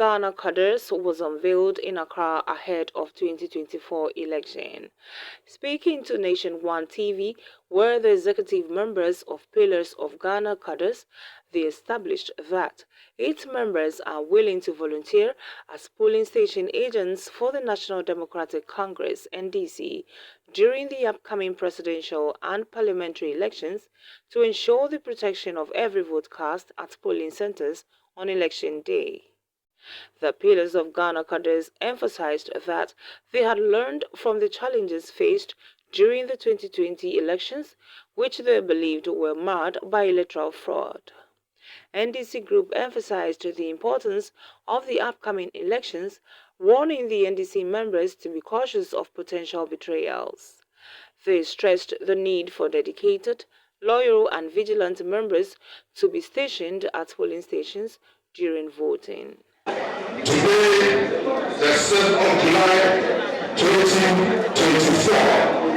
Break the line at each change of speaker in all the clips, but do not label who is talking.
Ghana CADRES was unveiled in Accra ahead of 2024 election. Speaking to Nation One TV, where the executive members of Pillars of Ghana CADRES, they established that its members are willing to volunteer as polling station agents for the National Democratic Congress (NDC) during the upcoming presidential and parliamentary elections to ensure the protection of every vote cast at polling centers on election day. The Pillars of Ghana CADRES emphasized that they had learned from the challenges faced during the 2020 elections, which they believed were marred by electoral fraud. NDC Group emphasized the importance of the upcoming elections, warning the NDC members to be cautious of potential betrayals. They stressed the need for dedicated, loyal and vigilant members to be stationed at polling stations during voting.
Today, the 7th of July, 2024,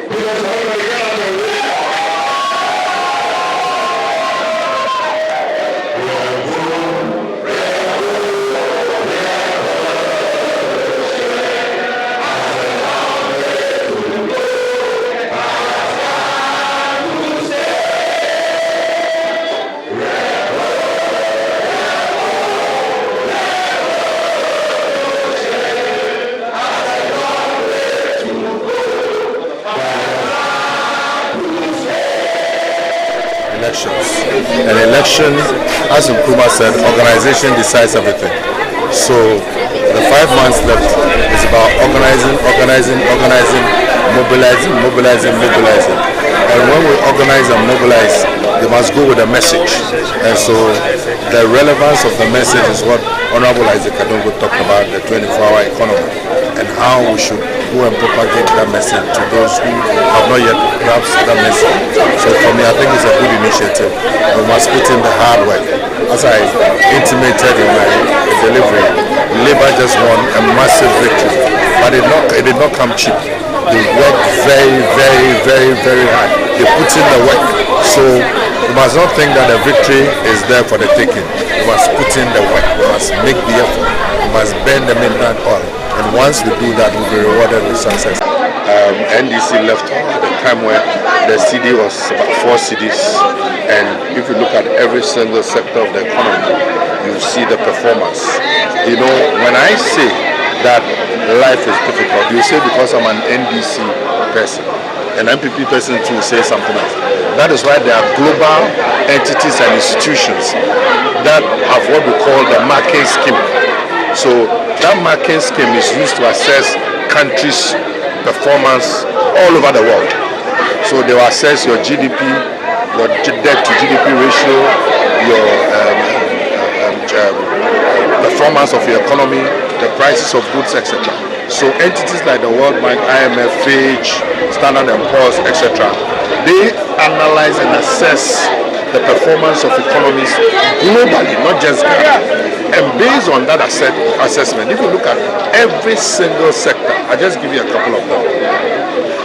Pillars of Ghana.
Elections. An election, as Nkrumah said, organization decides everything. So the 5 months left is about organizing, mobilizing. And when we organize and mobilize, they must go with a message. And so the relevance of the message is what Honorable Isaac Adongo talked about, the 24-hour economy, and how we should go and propagate that message to those who have not yet grasped that message. So for me, I think it's a good initiative. We must put in the hard work. As I intimated in my delivery, Labour just won a massive victory, but it did not come cheap. They worked very hard. They put in the work. So we must not think that the victory is there for the taking. We must put in the work. We must make the effort. We must burn the midnight oil. And once we do that, we'll be rewarded with success. NDC left at the time where the CD was about 4 CDs. And if you look at every single sector of the economy, you see the performance. You know, when I say that life is difficult, you say because I'm an NDC person. An MPP person too say something else. That is why there are global entities and institutions that have what we call the marking scheme. So that marking scheme is used to assess countries' performance all over the world. So they will assess your GDP, your debt to GDP ratio, your performance of your economy, the prices of goods, etc. So entities like the World Bank, IMF, Fitch, Standard & Poor's, etc., they analyze and assess the performance of economies globally, not just Ghana. And based on that assessment, if you look at every single sector, I'll just give you a couple of them.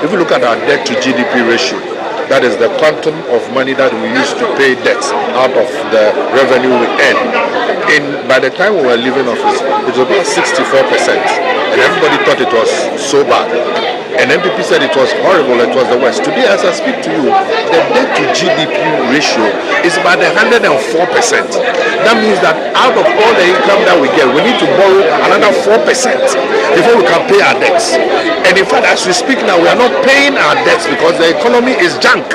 If you look at our debt to GDP ratio, that is the quantum of money that we use to pay debts out of the revenue we earn. By the time we were leaving office, it was about 64%. And everybody thought it was so bad. And MPP said it was horrible, it was the worst. Today, as I speak to you, the debt to GDP ratio is about 104%. That means that out of all the income that we get, we need to borrow another 4% before we can pay our debts. And in fact, as we speak now, we are not paying our debts because the economy is junk.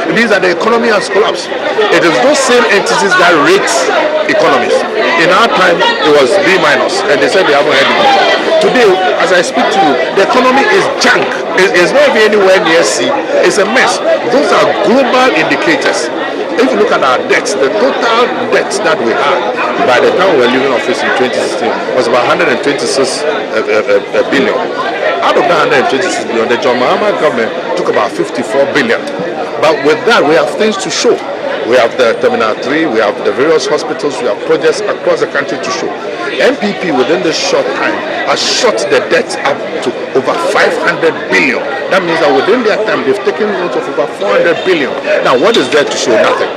It means that the economy has collapsed. It is those same entities that rate economies. In our time, it was B-, and they said they haven't heard it. Today, as I speak to you, the economy is junk. It's not even anywhere near C. It's a mess. Those are global indicators. If you look at our debts, the total debts that we had by the time we were leaving office in 2016 was about 126 billion. Out of that 126 billion, the John Mahama government took about 54 billion. But with that, we have things to show. We have the Terminal 3, we have the various hospitals, we have projects across the country to show. MPP within this short time has shot the debt up to over 500 billion. That means that within their time they've taken notes of over 400 billion. Now what is there to show? Nothing.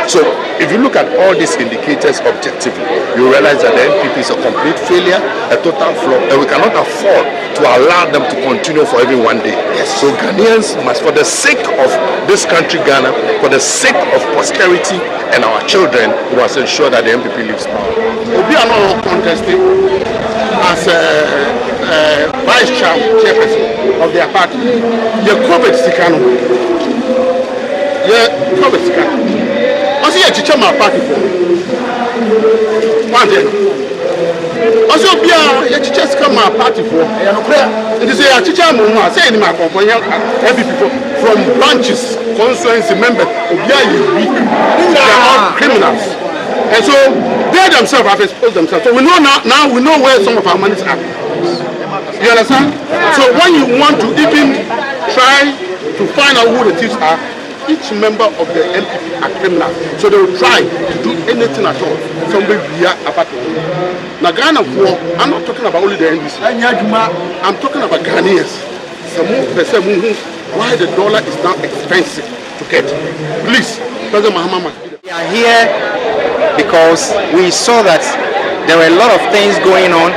So if you look at all these indicators objectively, you realize that the NPP is a complete failure, a total flop, and we cannot afford to allow them to continue for even one day. So Ghanaians must, for the sake of this country, Ghana, for the sake of posterity and our children, we must ensure that the NPP leaves power.
We are not contesting as vice chairperson of their party. The COVID Sikano. The COVID Sikano. I see a teacher my party for one day. Also, be a teacher come my party for. It is a teacher mama saying my company every people from branches, constituency members, they are all criminals. And so they themselves have exposed themselves. So we know now we know where some of our monies are. You understand? So when you want to even try to find out who the thieves are, each member of the NPP are criminals. So they will try to do anything at all. Somebody react about it. Now Ghana, I'm not talking about only the NDC. I'm talking about Ghanaians. Why the dollar is now expensive to get. Please, President Mahama.
We are here because we saw that there were a lot of things going on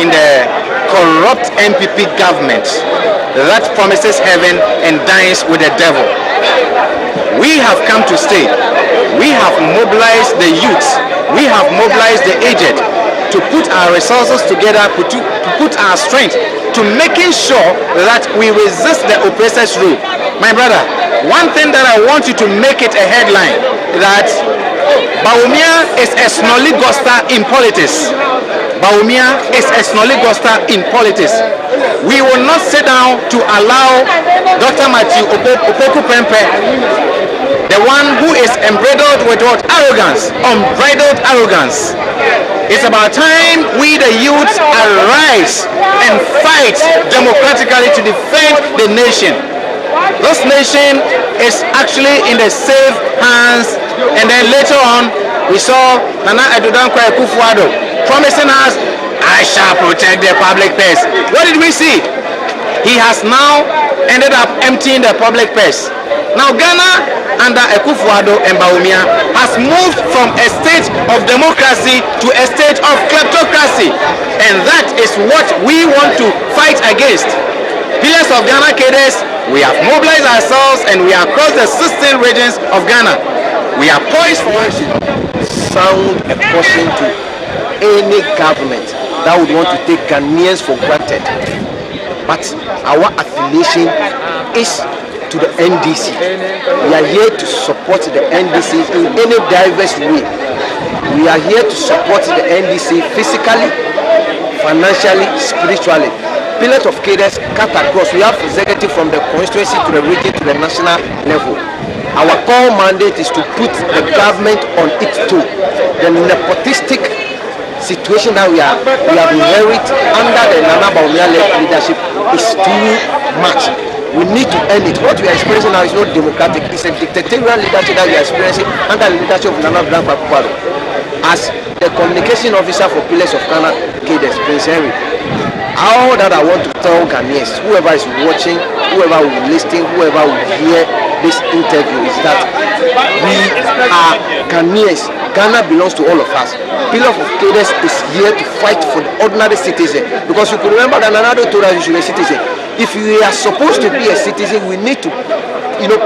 in the corrupt NPP government that promises heaven and dines with the devil. We have come to stay. We have mobilized the youth. We have mobilized the aged to put our resources together, to put our strength to making sure that we resist the oppressor's rule. My brother, one thing that I want you to make it a headline, that Bawumia is a snollygoster in politics. Bawumia is a snollygoster in politics. We will not sit down to allow Dr. Matthew Opoku Pempe, the one who is embroidered with what? Arrogance, unbridled arrogance. It's about time we the youths arise and fight democratically to defend the nation. This nation is actually in the safe hands, and then later on we saw Nana Ankrah promising us, I shall protect the public purse. What did we see? He has now ended up emptying the public purse. Now Ghana under Akufo-Addo and Bawumia has moved from a state of democracy to a state of kleptocracy, and that is what we want to fight against. Pillars of Ghana CADRES, we have mobilized ourselves and we are across the 16 regions of Ghana. We are poised for action.
Sound a caution to any government that would want to take Ghanaians for granted. But our affiliation is to the NDC. We are here to support the NDC in any diverse way. We are here to support the NDC physically, financially, spiritually. Pillars of CADRES cut across. We have executive from the constituency to the region to the national level. Our core mandate is to put the government on its toe. The nepotistic situation that we have inherited under the Nana Bawumia-led leadership is too much. We need to end it. What we are experiencing now is not democratic. It's a dictatorial leadership that we are experiencing under the leadership of Nana Akufo-Addo. As the communication officer for Pillars of Ghana CADRES, Prince Henry, all that I want to tell Ghanaians, whoever is watching, whoever will listen, whoever will hear this interview, is that we are Ghanaians. Ghana belongs to all of us. Pillar of CADRES is here to fight for the ordinary citizen. Because you could remember that Nanado told us you should be a citizen. If we are supposed to be a citizen, we need to,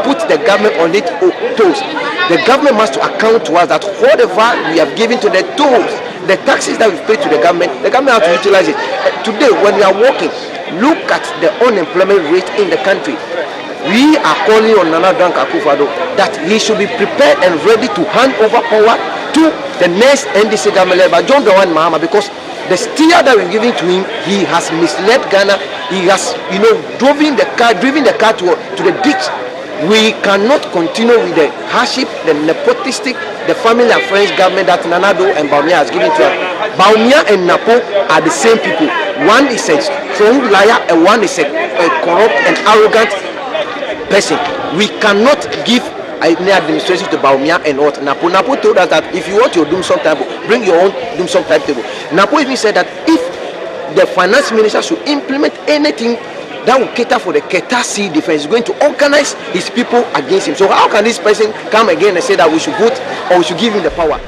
put the government on its toes. The government must account to us that whatever we have given to the tolls, the taxes that we've paid to the government has to utilize it. Today, when we are working, look at the unemployment rate in the country. We are calling on Nana Akufo-Addo that he should be prepared and ready to hand over power to the next NDC government by John Drawing Mahama, because the steer that we're giving to him, he has misled Ghana. He has, driven the car to the ditch. We cannot continue with the hardship, the nepotistic, the family and friends government that Nanado and Bawumia has given to us. Bawumia and Napo are the same people. One is a strong liar and one is a corrupt and arrogant person. We cannot give any administration to Bawumia and what Napo. Napo told us that if you want your doom sum timetable, bring your own doom sum timetable. Napo even said that if the finance minister should implement anything that will cater for the Keta Sea defense is going to organize his people against him. So how can this person come again and say that we should vote or we should give him the power?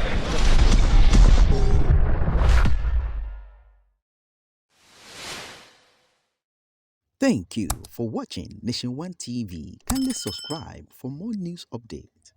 Thank you for watching Nation One TV. Kindly subscribe for more news updates.